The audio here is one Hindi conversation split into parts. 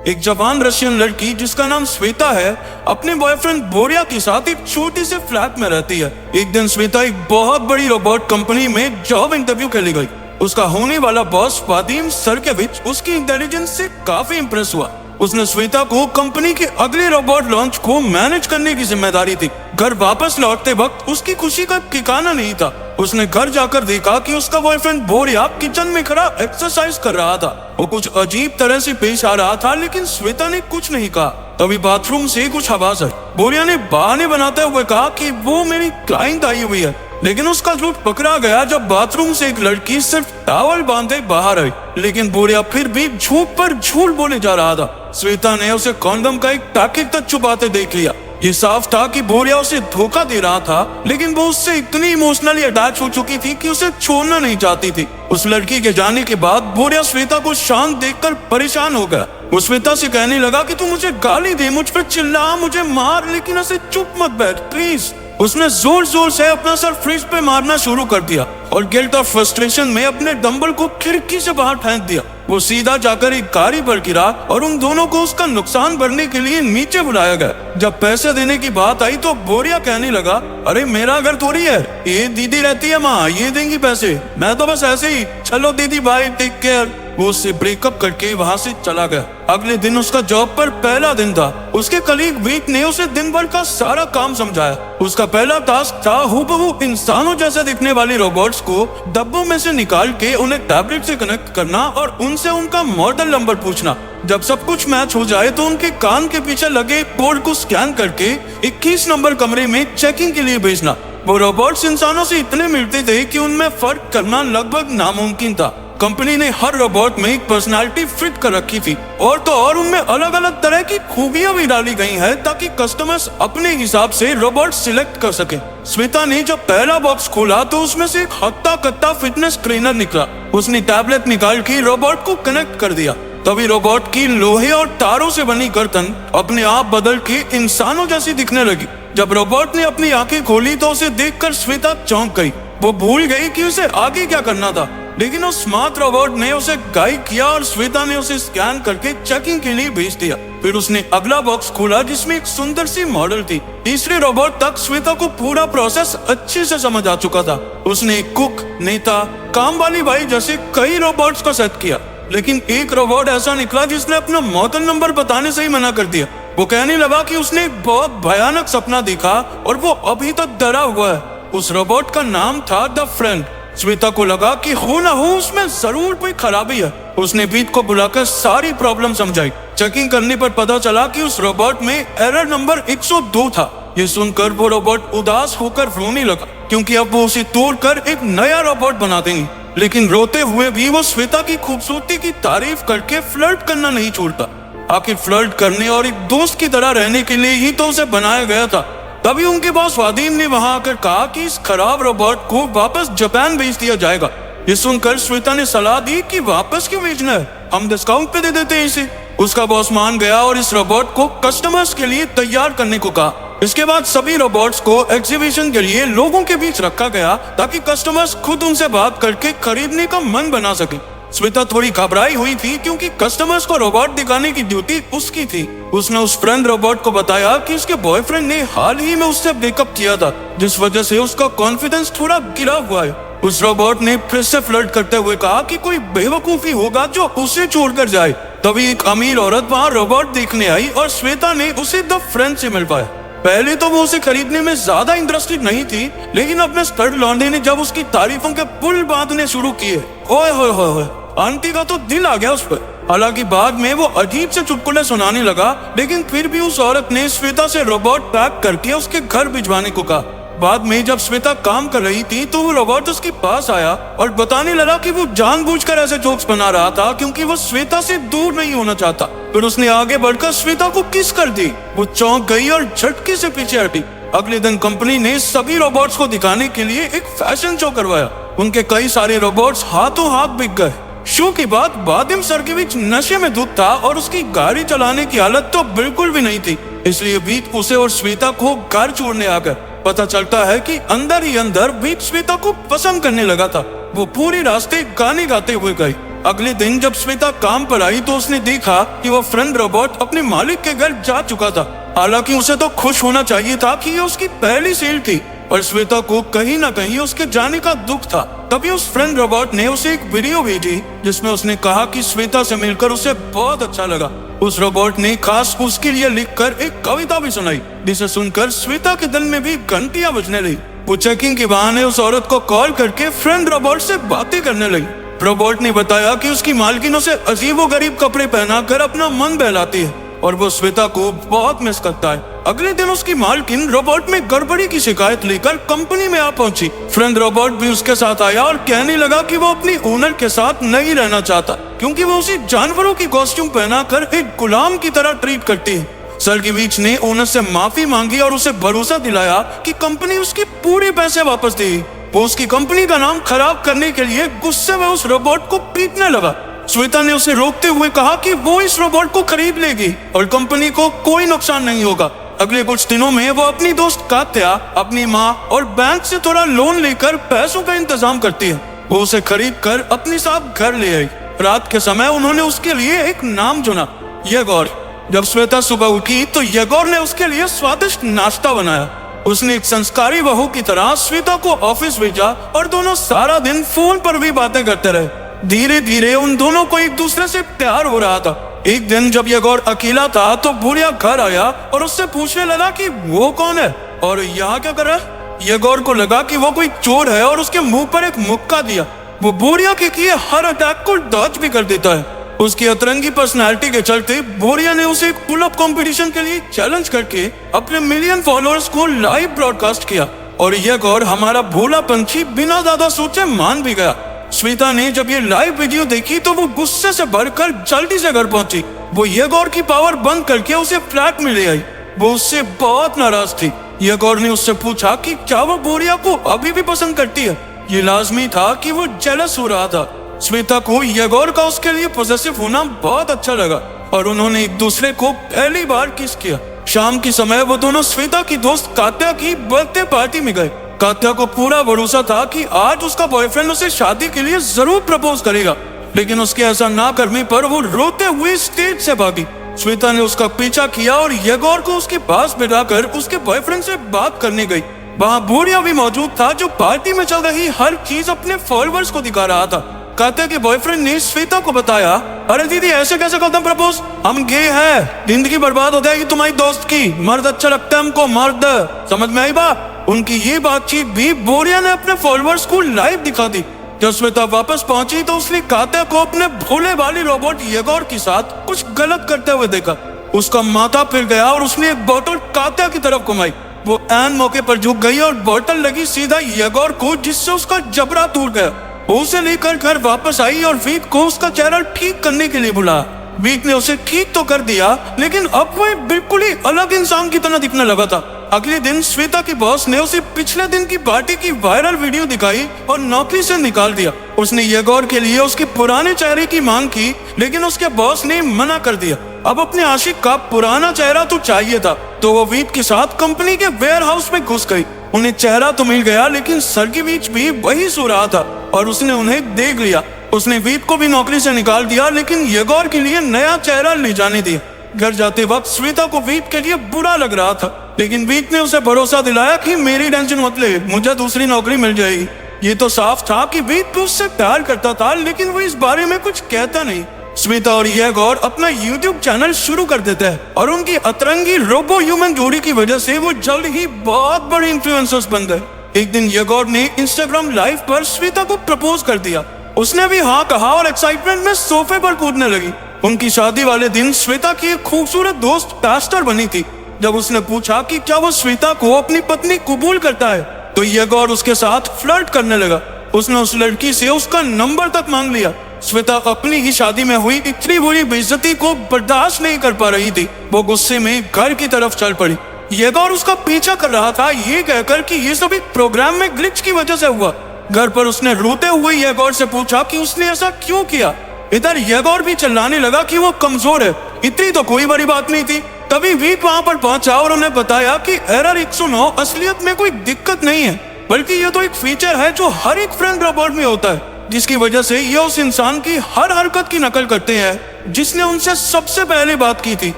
एक जवान रशियन लड़की जिसका नाम श्वेता है अपने बॉयफ्रेंड बोरिया के साथ एक छोटे से फ्लैट में रहती है। एक दिन श्वेता एक बहुत बड़ी रोबोट कंपनी में जॉब इंटरव्यू के लिए गई। उसका होने वाला बॉस वादिम सरकेविच उसकी इंटेलिजेंस से काफी इंप्रेस हुआ। उसने श्वेता को कंपनी के अगले रोबोट लॉन्च को मैनेज करने की जिम्मेदारी दी। घर वापस लौटते वक्त उसकी खुशी का ठिकाना नहीं था। उसने घर जाकर देखा कि उसका बॉयफ्रेंड बोरिया किचन में खड़ा एक्सरसाइज कर रहा था। वो कुछ अजीब तरह से पेश आ रहा था, लेकिन श्वेता ने कुछ नहीं कहा। तभी बाथरूम से कुछ आवाज आई। बोरिया ने बहाने बनाते हुए कहा कि वो मेरी क्लाइंट आई हुई है, लेकिन उसका झूठ पकड़ा गया जब बाथरूम से एक लड़की सिर्फ टॉवल बांधे बाहर आई। लेकिन बोरिया फिर भी झूठ पर झूठ बोले जा रहा था। श्वेता ने उसे कॉन्डम का एक पैकेट तक छुपाते देख लिया। ये साफ था कि बोरिया उसे धोखा दे रहा था, लेकिन वो उससे इतनी इमोशनली अटैच हो चुकी थी कि उसे छोड़ना नहीं चाहती थी। उस लड़की के जाने के बाद बोरिया श्वेता को शांत देखकर परेशान हो गया। वो श्वेता से कहने लगा कि तू मुझे गाली दे, मुझ पर चिल्ला, मुझे मार, लेकिन ऐसे चुप मत बैठ प्लीज। उसने जोर जोर से अपना सर फ्रिज पे मारना शुरू कर दिया और गिल्ट और फ्रस्ट्रेशन में अपने डंबल को खिड़की से बाहर फेंक दिया। वो सीधा जाकर एक गाड़ी पर गिरा और उन दोनों को उसका नुकसान भरने के लिए नीचे बुलाया गया। जब पैसे देने की बात आई तो बोरिया कहने लगा, अरे मेरा घर थोड़ी है, ये दीदी रहती है वहाँ, ये देंगी पैसे, मैं तो बस ऐसे ही, चलो दीदी बाय, टेक केयर। वो उससे ब्रेकअप करके वहाँ से चला गया। अगले दिन उसका जॉब पर पहला दिन था। उसके कलीग वीक ने उसे दिन भर का सारा काम समझाया। उसका पहला टास्क था हूबहू इंसानों जैसे दिखने वाली रोबोट्स को डब्बों में से निकाल के उन्हें टैबलेट से कनेक्ट करना और उनसे उनका मॉडल नंबर पूछना। जब सब कुछ मैच हो जाए तो उनके कान के पीछे लगे कोड को स्कैन करके 21 नंबर कमरे में चेकिंग के लिए भेजना। वो रोबोट्स इंसानों से इतने मिलते थे कि उनमें फर्क करना लगभग नामुमकिन था। कंपनी ने हर रोबोट में एक पर्सनालिटी फिट कर रखी थी और तो और उनमें अलग अलग तरह की खूबियां भी डाली गई हैं ताकि कस्टमर्स अपने हिसाब से रोबोट सिलेक्ट कर सके। श्वेता ने जब पहला बॉक्स खोला तो उसमें से एक हत्ता कत्ता फिटनेस ट्रेनर निकला। उसने टैबलेट निकाल के रोबोट को कनेक्ट कर दिया। तभी रोबोट की लोहे और तारों से बनी गर्दन अपने आप बदल के इंसानों जैसी दिखने लगी। जब रोबोट ने अपनी आंखें खोली तो उसे देखकर श्वेता चौंक गई। वो भूल गई कि उसे आगे क्या करना था, लेकिन उस स्मार्ट रोबोट ने उसे गाइड किया और श्वेता ने उसे स्कैन करके चेकिंग के लिए भेज दिया। फिर उसने अगला बॉक्स खोला जिसमें एक सुंदर सी मॉडल थी। तीसरे रोबोट तक श्वेता को पूरा प्रोसेस अच्छे से समझ आ चुका था। उसने कुक, नेता, काम वाली बाई जैसे कई रोबोट्स को सेट किया, लेकिन एक रोबोट ऐसा निकला जिसने अपना मॉडल नंबर बताने से ही मना कर दिया। वो कहने लगा कि उसने एक बहुत भयानक सपना देखा और वो अभी तक डरा हुआ है। उस रोबोट का नाम था द फ्रेंड। श्वेता को लगा कि हो ना हो उसमें जरूर कोई खराबी है। उसने बीट को बुलाकर सारी प्रॉब्लम समझाई। चेकिंग करने पर पता चला कि उस रोबोट में एरर नंबर 102 था। ये सुनकर वो रोबोट उदास होकर रोने लगा, क्योंकि अब वो उसे तोड़कर एक नया रोबोट बना देंगे। लेकिन रोते हुए भी वो श्वेता की खूबसूरती की तारीफ करके फ्लर्ट करना नहीं छोड़ता। आखिर फ्लर्ट करने और एक दोस्त की तरह रहने के लिए ही तो उसे बनाया गया था। तभी उनके बॉस वादिम ने वहां आकर कहा कि इस खराब रोबोट को वापस जापान भेज दिया जाएगा। ये सुनकर श्वेता ने सलाह दी कि वापस क्यों भेजना है, हम डिस्काउंट पे दे देते हैं इसे। उसका बॉस मान गया और इस रोबोट को कस्टमर्स के लिए तैयार करने को कहा। इसके बाद सभी रोबोट्स को एग्जीबिशन के लिए लोगों के बीच रखा गया ताकि कस्टमर्स खुद उनसे बात करके खरीदने का मन बना सके। श्वेता थोड़ी घबराई हुई थी क्योंकि कस्टमर्स को रोबोट दिखाने की ड्यूटी उसकी थी। उसने उस फ्रेंड रोबोट को बताया कि उसके बॉयफ्रेंड ने हाल ही में उससे ब्रेकअप किया था, जिस वजह से उसका कॉन्फिडेंस थोड़ा गिरा हुआ है। उस रोबोट ने फिर से फ्लर्ट करते हुए कहा कि कोई बेवकूफी होगा जो उसे छोड़कर जाए। तभी एक अमीर औरत वहाँ रोबोट देखने आई और श्वेता ने उसे द फ्रेंड से मिल पाया। पहले तो वो उसे खरीदने में ज्यादा इंटरेस्टेड नहीं थी, लेकिन अपने स्टड लौंडे ने जब उसकी तारीफों के पुल बांधने शुरू किए, ओए होए होए, आंटी का तो दिल आ गया उस पर। हालांकि बाद में वो अजीब से चुटकुले सुनाने लगा, लेकिन फिर भी उस औरत ने श्वेता से रोबोट पैक करके उसके घर भिजवाने को कहा। बाद में जब श्वेता काम कर रही थी तो वो रोबोट उसके पास आया और बताने लगा कि वो जानबूझकर ऐसे जोक्स बना रहा था क्योंकि वो श्वेता से दूर नहीं होना चाहता। फिर उसने आगे बढ़कर श्वेता को किस कर दी। वो चौंक गई और झटके से पीछे हटी। अगले दिन कंपनी ने सभी रोबोट्स को दिखाने के लिए एक फैशन शो करवाया। उनके कई सारे रोबोट्स हाथों हाथ बिक गए। शो के बाद वादिम सरकेविच नशे में धुत था और उसकी गाड़ी चलाने की हालत तो बिल्कुल भी नहीं थी। इसलिए बीत उसे और श्वेता को घर छोड़ने आ गए। पता चलता है कि अंदर ही अंदर बीत श्वेता को पसंद करने लगा था। वो पूरे रास्ते गाने गाते हुए गई। अगले दिन जब श्वेता काम पर आई तो उसने देखा कि वो फ्रेंड रोबोट अपने मालिक के घर जा चुका था। हालांकि उसे तो खुश होना चाहिए था कि ये उसकी पहली सेल थी, पर श्वेता को कहीं ना कहीं उसके जाने का दुख था। तभी उस फ्रेंड रोबोट ने उसे एक वीडियो भेजी जिसमें उसने कहा कि श्वेता से मिलकर उसे बहुत अच्छा लगा। उस रोबोट ने खास उसके लिए लिखकर एक कविता भी सुनाई, जिसे सुनकर श्वेता के दिल में भी घंटियां बजने लगी। वो चेकिंग के बहाने उस औरत को कॉल करके फ्रेंड रोबोट से बातें करने लगी। रोबोट ने बताया कि उसकी मालकिन उसे अजीबोगरीब कपड़े पहनाकर अपना मन बहलाती है और वो श्वेता को बहुत मिस करता है। अगले दिन उसकी मालकिन रोबोट में गड़बड़ी की शिकायत लेकर कंपनी में आ पहुंची। फ्रेंड रोबोट भी उसके साथ आया और कहने लगा कि वो अपनी ओनर के साथ नहीं रहना चाहता, क्योंकि वो उसे जानवरों की कॉस्ट्यूम पहनाकर एक गुलाम की तरह ट्रीट करती है। सर्गिविच ने ओनर से माफी मांगी और उसे भरोसा दिलाया कि कंपनी उसके पूरे पैसे वापस देगी। वो उसकी कंपनी का नाम खराब करने के लिए गुस्से में उस रोबोट को पीटने लगा। श्वेता ने उसे रोकते हुए कहा कि वो इस रोबोट को खरीद लेगी और कंपनी को कोई नुकसान नहीं होगा। अगले कुछ दिनों में वो अपनी दोस्त कात्या, अपनी माँ और बैंक से थोड़ा लोन लेकर पैसों का इंतजाम करती है। वो उसे खरीद कर अपने साथ घर ले आई। रात के समय उन्होंने उसके लिए एक नाम चुना, येगोर। जब श्वेता सुबह उठी तो येगोर ने उसके लिए स्वादिष्ट नाश्ता बनाया। उसने एक संस्कारी बहू की तरह श्वेता को ऑफिस भेजा और दोनों सारा दिन फोन पर भी बातें करते रहे। धीरे धीरे उन दोनों को एक दूसरे से प्यार हो रहा था। एक दिन जब येगोर अकेला था तो बोरिया घर आया और उससे पूछने लगा कि वो कौन है और यहाँ क्या कर रहा है। येगोर को लगा कि वो कोई चोर है और उसके मुंह पर एक मुक्का दिया। वो बोरिया के किए हर अटैक को डॉज भी कर देता है। उसकी अतरंगी पर्सनालिटी के चलते बोरिया ने उसे एक पुल अप कंपटीशन के लिए चैलेंज करके अपने मिलियन फॉलोअर्स को लाइव ब्रॉडकास्ट किया और येगोर हमारा भोला पंछी बिना ज्यादा सोचे मान भी गया। श्वेता ने जब ये लाइव वीडियो देखी तो वो गुस्से से भरकर जल्दी से घर पहुंची। वो येगोर की पावर बंद करके उसे फ्लैट में ले आई। वो उससे बहुत नाराज थी। येगोर ने उससे पूछा कि क्या वो बोरिया को अभी भी पसंद करती है। ये लाजमी था कि वो जेलस हो रहा था। श्वेता को येगोर का उसके लिए पॉसेसिव होना बहुत अच्छा लगा और उन्होंने एक दूसरे को पहली बार किस किया। शाम के समय वो दोनों श्वेता की दोस्त कात्या की बर्थडे पार्टी में गए। कात्या को पूरा भरोसा था कि आज उसका बॉयफ्रेंड उसे शादी के लिए जरूर प्रपोज करेगा, लेकिन उसके ऐसा ना करने पर वो रोते हुए स्टेज से भागी। श्वेता ने उसका पीछा किया और येगोर को उसके पास बिठाकर उसके बॉयफ्रेंड से बात करने गई। वहाँ बोरिया भी मौजूद था जो पार्टी में चल रही हर चीज अपने फॉलोअर्स को दिखा रहा था। कात्या के बॉयफ्रेंड ने श्वेता को बताया, अरे दीदी ऐसे कैसे करते प्रपोज, हम गे हैं, जिंदगी बर्बाद हो जाएगी तुम्हारी दोस्त की, मर्द अच्छा लगता है हमको, मर्द। समझ में आई बात? उनकी ये बातचीत भी बोरिया ने अपने फॉलोअर्स को लाइव दिखा दी। जब श्वेता वापस पहुंची तो उसने कात्या को अपने भोले वाली रोबोट येगोर के साथ कुछ गलत करते हुए देखा। उसका माथा फिर गया और उसने एक बोतल कात्या की तरफ घुमाई। वो ऐन मौके पर झुक गई और बोतल लगी सीधा येगोर को, जिससे उसका जबड़ा टूट गया। वो उसे लेकर घर वापस आई और वीक को उसका चेहरा ठीक करने के लिए बुलाया। वीक ने उसे ठीक तो कर दिया, लेकिन अब वो बिल्कुल ही अलग इंसान की तरह दिखने लगा था। अगले दिन श्वेता के बॉस ने उसे पिछले दिन की पार्टी की वायरल वीडियो दिखाई और नौकरी से निकाल दिया। उसने येगोर के लिए उसके पुराने चेहरे की मांग की, लेकिन उसके बॉस ने मना कर दिया। अब अपने आशिक का पुराना चेहरा तो चाहिए था, तो वो वीक के साथ कंपनी के वेयर हाउस में घुस गई। उन्हें चेहरा तो मिल गया, लेकिन सर्गिविच भी वही सो रहा था और उसने उन्हें देख लिया। उसने वीक को भी नौकरी से निकाल दिया, लेकिन येगोर के लिए नया चेहरा ले जाने दिया। घर जाते वक्त श्वेता को वीक के लिए बुरा लग रहा था, लेकिन वीक ने उसे भरोसा दिलाया कि मेरी टेंशन मत ले, मुझे दूसरी नौकरी मिल जाएगी। ये तो साफ था कि वीक भी उससे प्यार करता था, लेकिन वो इस बारे में कुछ कहता नहीं। श्वेता और येगोर अपना YouTube चैनल शुरू कर देते हैं और उनकी अतरंगी रोबो ह्यूमन जोड़ी की वजह से वो जल्द ही बहुत बड़े इन्फ्लुएंसर्स बन गए। एक दिन येगोर ने इंस्टाग्राम लाइव पर श्वेता को प्रपोज कर दिया। उसने भी हाँ कहा और एक्साइटमेंट में सोफे पर कूदने लगी। उनकी शादी वाले दिन श्वेता की एक खूबसूरत दोस्त पास्टर बनी थी। जब उसने पूछा कि क्या वो श्वेता को अपनी पत्नी कबूल करता है, तो येगोर उसके साथ फ्लर्ट करने लगा। उसने उस लड़की से उसका नंबर तक मांग लिया। श्वेता अपनी ही शादी में हुई इतनी बुरी बेइज्जती को बर्दाश्त नहीं कर पा रही थी। वो गुस्से में घर की तरफ चल पड़ी। येगोर उसका पीछा कर रहा था, ये कहकर कि ये सब एक प्रोग्राम में ग्लिच की वजह से हुआ। घर पर उसने रोते हुए येगोर से पूछा कि उसने ऐसा क्यों किया। इधर येगोर भी चिल्लाने लगा कि वो कमजोर है, इतनी तो कोई बड़ी बात नहीं थी। तभी वीक वहां पर पहुंचा और उन्हें बताया कि एरर 109 असलियत में कोई दिक्कत नहीं है, बल्कि ये तो एक फीचर है जो हर एक फ्रेंड रोबोट में होता है। जिसकी वजह से ये उस इंसान की हर हरकत की नकल करते हैं जिसने उनसे सबसे पहले बात की थी।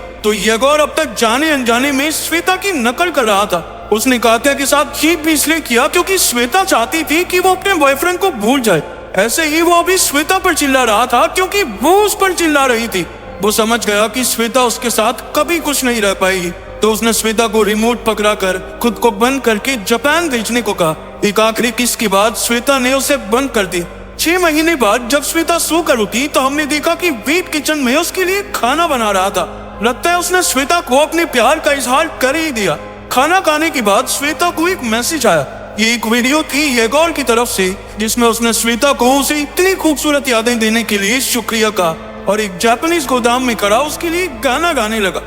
तो येगोर अब तक जाने अनजाने में श्वेता की नकल कर रहा था। उसने कात्या के साथ चीट भी इसलिए किया क्योंकि श्वेता चाहती थी कि वो अपने बॉयफ्रेंड को भूल जाए। ऐसे ही वो अभी श्वेता पर चिल्ला रहा था क्योंकि वो उस पर चिल्ला रही थी। वो समझ गया कि श्वेता उसके साथ कभी कुछ नहीं रह पाएगी, तो उसने श्वेता को रिमोट पकड़ा कर खुद को बंद करके जापान भेजने को कहा। एक आखिरी किस के बाद श्वेता ने उसे बंद कर दिया। 6 महीने बाद जब श्वेता सोकर उठी तो हमने देखा कि वीट किचन में उसके लिए खाना बना रहा था। लगता है उसने श्वेता को अपने प्यार का इजहार कर ही दिया। खाना खाने के बाद श्वेता को एक मैसेज आया। ये एक वीडियो थी येगोर की तरफ से, जिसमें उसने श्वेता को उसे इतनी खूबसूरत यादें देने के लिए शुक्रिया कहा और एक जापानीज गोदाम में खड़ा उसके लिए गाना गाने लगा।